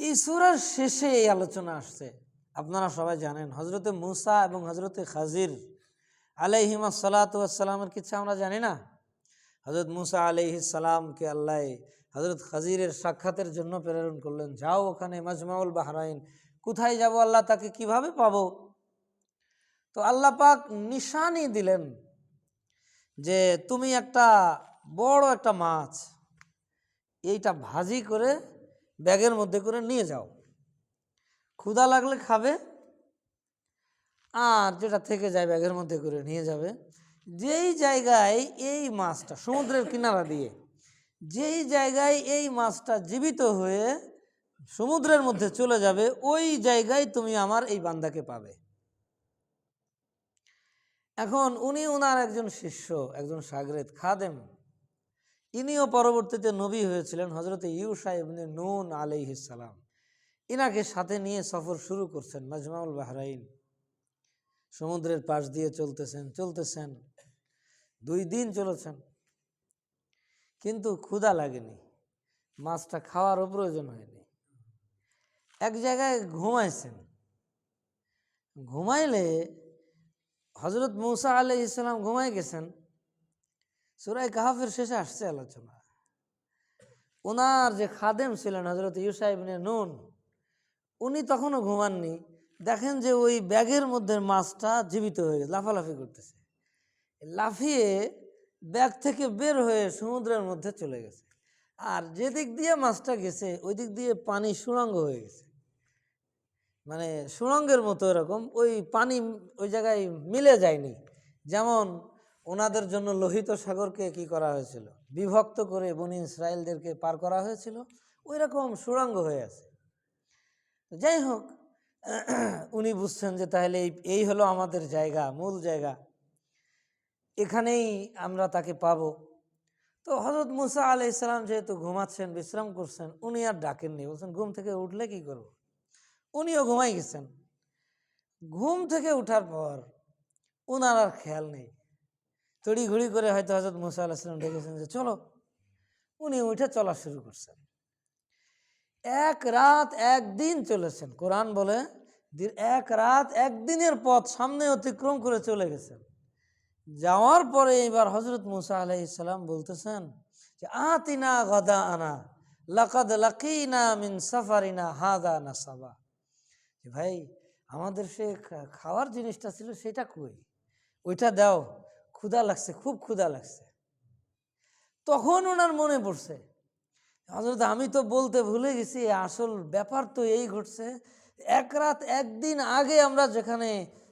এই সূরার শেষে এই আলোচনা আসছে। আপনারা সবাই জানেন হযরতে মূসা এবং হযরতে খাজির আলাইহিমাস সালাতু ওয়াস সালামের কিচ্ছা আমরা জানি না। হযরত মূসা আলাইহিস সালামকে আল্লাহ হযরত খাজিরের সাক্ষাতের জন্য প্রেরণ করলেন, যাও ওখানে মাজমাউল বাহরাইন। কোথায় যাব আল্লাহ, তাকে কিভাবে পাবো? তো আল্লাহ পাক নিশানি দিলেন যে তুমি একটা বড় একটা মাছ এইটা ভাজি করে ব্যাগের মধ্যে করে নিয়ে যাও, ক্ষুধা লাগলে খাবে, আর যেটা থেকে যায় ব্যাগের মধ্যে করে নিয়ে যাবে। যেই জায়গায় এই মাছটা সমুদ্রের কিনারা দিয়ে, যেই জায়গায় এই মাছটা জীবিত হয়ে সমুদ্রের মধ্যে চলে যাবে, ওই জায়গায় তুমি আমার এই বান্দাকে পাবে। এখন উনি ওনার একজন শিষ্য, একজন শাগরেদ খাদেম, ইনিও পরবর্তীতে নবী হয়েছিলেন হযরত ইউশা ইবনে নুন আলাইহিস সালাম। ইনাকে সাথে নিয়ে সফর শুরু করছেন মাজমাউল বাহরাইন। সমুদ্রের পাশ দিয়ে চলতেছেন 2 দিন চলেছেন, কিন্তু ক্ষুধা লাগেনি, মাছটা খাওয়ারও প্রয়োজন হয়নি। এক জায়গায় ঘুমাইলে হযরত মূসা আলাইহিস সালাম ঘুমাই গেছেন। সূরা কাহফের শেষে আসছে আলোচনা। ওনার যে খাদেম ছিলেন হযরত ইউশা ইবনে নুন, উনি তখনও ঘুমাননি। দেখেন যে ওই ব্যাগের মধ্যে মাছটা জীবিত হয়ে গেছে, লাফালাফি করতেছে, লাফিয়ে ব্যাগ থেকে বের হয়ে সমুদ্রের মধ্যে চলে গেছে। আর যেদিক দিয়ে মাছটা গেছে ওই দিক দিয়ে পানি সুড়ঙ্গ হয়ে গেছে, মানে সুড়ঙ্গের মতো এরকম। ওই পানি ওই জায়গায় মিলে যায়নি। যেমন ওনাদের জন্য লোহিত সাগরকে কি করা হয়েছিল, বিভক্ত করে বনি ইসরায়েলদেরকে পার করা হয়েছিল, ওই রকম সুড়ঙ্গ হয়ে আছে। যাই হোক, উনি বুঝছেন যে তাহলে এই হলো আমাদের জায়গা, মূল জায়গা, এখানেই আমরা তাকে পাবো। তো হযরত মূসা আলাইহিস সালাম যেহেতু ঘুমাচ্ছেন, বিশ্রাম করছেন, উনি আর ডাকেননি। বলছেন ঘুম থেকে উঠলে কি করব, উনিও ঘুমাই গেছেন। ঘুম থেকে উঠার পর ওনার আর খেয়াল নেই, তড়িঘড়ি করে হয়তো হযরত মূসা আলাইহিস সালাম ডেকেছেন যে চলো। উনি উঠে চলা শুরু করছেন। 1 রাত 1 দিন চলেছেন। কোরআন বলে 1 রাত 1 দিনের পথ সামনে অতিক্রম করে চলে গেছেন। যাওয়ার পরে এবার হযরত মূসা আলাইহিস সালাম বলতেছেন যে আতিনা গাদাআনা লাকাদ লাকিনা মিন সাফারিনা হাযা নাসাবা। যে ভাই, আমাদের সে খাওয়ার জিনিসটা ছিল সেটা কই, ওইটা দাও, ক্ষুধা লাগছে, খুব ক্ষুধা লাগছে। তখন ওনার মনে পড়ছে, হযরত আমি তো বলতে ভুলে গেছি, আসল ব্যাপার তো এই ঘটছে। 1 রাত 1 দিন আগে আমরা যেখানে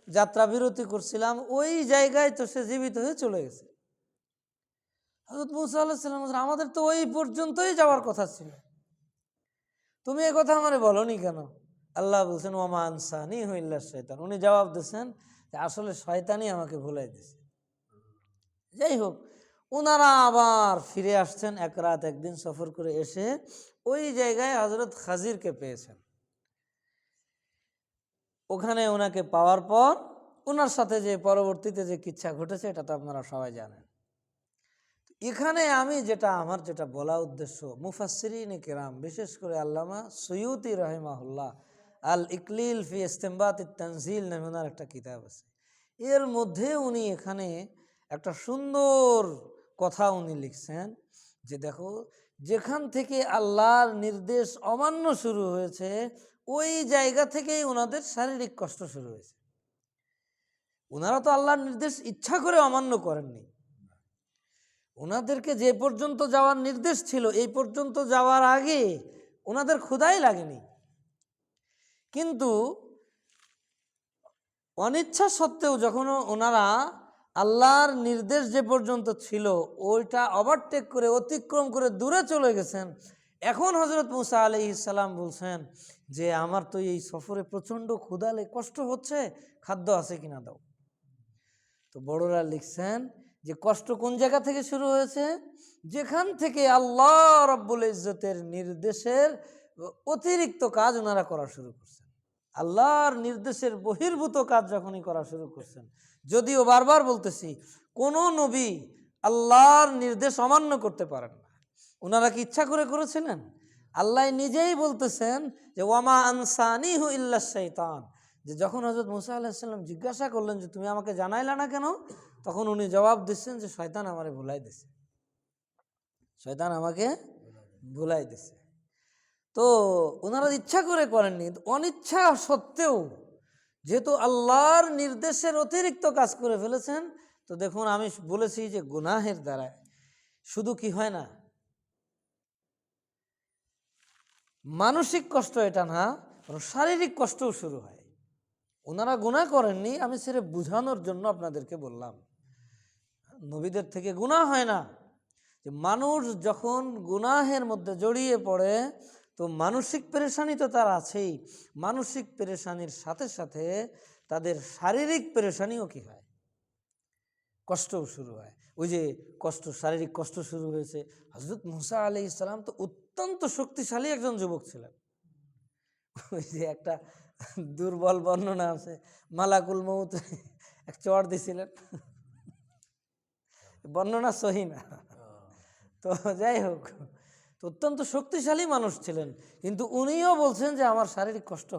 যাত্রা বিরতি করছিলাম ওই জায়গায় তো সে জীবিত হয়ে চলে গেছে। হযরত মূসা আলাইহিস সালাম বলছেন আমাদের তো ওই পর্যন্তই যাওয়ার কথা ছিল, তুমি এ কথা আমারে বলনি কেন? আল্লাহ বলছেন ওয়ামা আনসানিহু ইল্লা শাইতান। উনি জবাব দিয়েছেন যে আসলে শয়তানই আমাকে ভুলাই দিয়েছে। যাই হোক, ওনারা আবার ফিরে আসছেন 1 রাত 1 দিন সফর করে এসে ওই জায়গায় হযরত খাজিরকে পেয়েছেন। ওখানে ওনাকে পাওয়ার পর ওনার সাথে যে পরবর্তীতে যে কিচ্ছা ঘটেছে এটা তো আপনারা সবাই জানেন। এখানে আমি আমার যেটা বলা উদ্দেশ্য, মুফাসসিরিন কিরাম বিশেষ করে আল্লামা সুয়ুতি রাহিমাহুল্লাহ আল ইকলিল ফি ইস্তিনবাতিত তানজিল নামে ওনার একটা কিতাব আছে, এর মধ্যে উনি এখানে একটা সুন্দর কথা উনি লিখছেন যে দেখো, যেখান থেকে আল্লাহর নির্দেশ অমান্য শুরু হয়েছে ওই জায়গা থেকেই ওনাদের শারীরিক কষ্ট শুরু হয়েছে। ওনারা তো আল্লাহর নির্দেশ ইচ্ছা করে অমান্য করেননি। ওনাদেরকে যে পর্যন্ত যাওয়ার নির্দেশ ছিল এই পর্যন্ত যাওয়ার আগে ওনাদের ক্ষুধাই লাগেনি, কিন্তু অনিচ্ছা সত্ত্বেও যখন ওনারা আল্লাহর নির্দেশ যে পর্যন্ত ছিল ওইটা ওভারটেক করে অতিক্রম করে দূরে চলে গেছেন। এখন হযরত মূসা আলাইহিস সালাম বলছেন যে আমার তো এই সফরে প্রচণ্ড ক্ষুধা কষ্ট হচ্ছে, খাদ্য আছে কিনা দাও। তো বড়রা লিখছেন যে কষ্ট কোন জায়গা থেকে শুরু হয়েছে, যেখান থেকে আল্লাহ রাব্বুল ইজ্জতের নির্দেশের অতিরিক্ত কাজ ওনারা করা শুরু করছেন। আল্লাহর নির্দেশের বহির্ভূত কাজ যখনই করা শুরু করছেন, যদিও বারবার বলতেছি কোনো নবী আল্লাহর নির্দেশ অমান্য করতে পারেন না। ওনারা কি ইচ্ছা করে করেছিলেন? আল্লাহ নিজেই বলতেছেন যে ওয়ামা আনসানিহু ইল্লা শাইতান, যে যখন হযরত মুসা আলাইহিস সালাম জিজ্ঞাসা করলেন যে তুমি আমাকে জানাইলা না কেন, তখন উনি জবাব দিচ্ছেন যে শয়তান আমারে ভুলাই দিছে, শয়তান আমাকে ভুলাই দিছে। তো ওনারা ইচ্ছা করে করেননি, অনিচ্ছা সত্ত্বেও যেহেতু আল্লাহর নির্দেশের অতিরিক্ত কাজ করে ফেলেছেন। তো দেখুন আমি বলেছি যে গুনাহের দ্বারা শুধু কি হয় না মানসিক কষ্ট, এটা না, শারীরিক কষ্টও শুরু হয়। ওনারা গুনাহ করেননি, আমি সেটা বুঝানোর জন্য আপনাদেরকে বললাম। নবীদের থেকে গুনাহ হয় না, যে মানুষ যখন গুনাহের মধ্যে জড়িয়ে পড়ে তো মানসিক পেরেশানি তো তার আছেই, মানসিক পেরেশানির সাথে সাথে তাদের শারীরিক পেরেশানিও কি হয়, কষ্টও শুরু হয়। ওই যে কষ্ট, শারীরিক কষ্ট শুরু হয়েছে। হযরত মুসা আলাইহিস সালাম তো অত্যন্ত শক্তিশালী একজন যুবক ছিলেন। ওই যে একটা দুর্বল বর্ণনা আছে, মালাকুল মউত এক চড় দিছিলেন, বর্ণনা সহি না। তো যাই হোক, তো অত্যন্ত শক্তিশালী মানুষ ছিলেন, কিন্তু উনিও বলছেন যে আমার শারীরিক কষ্ট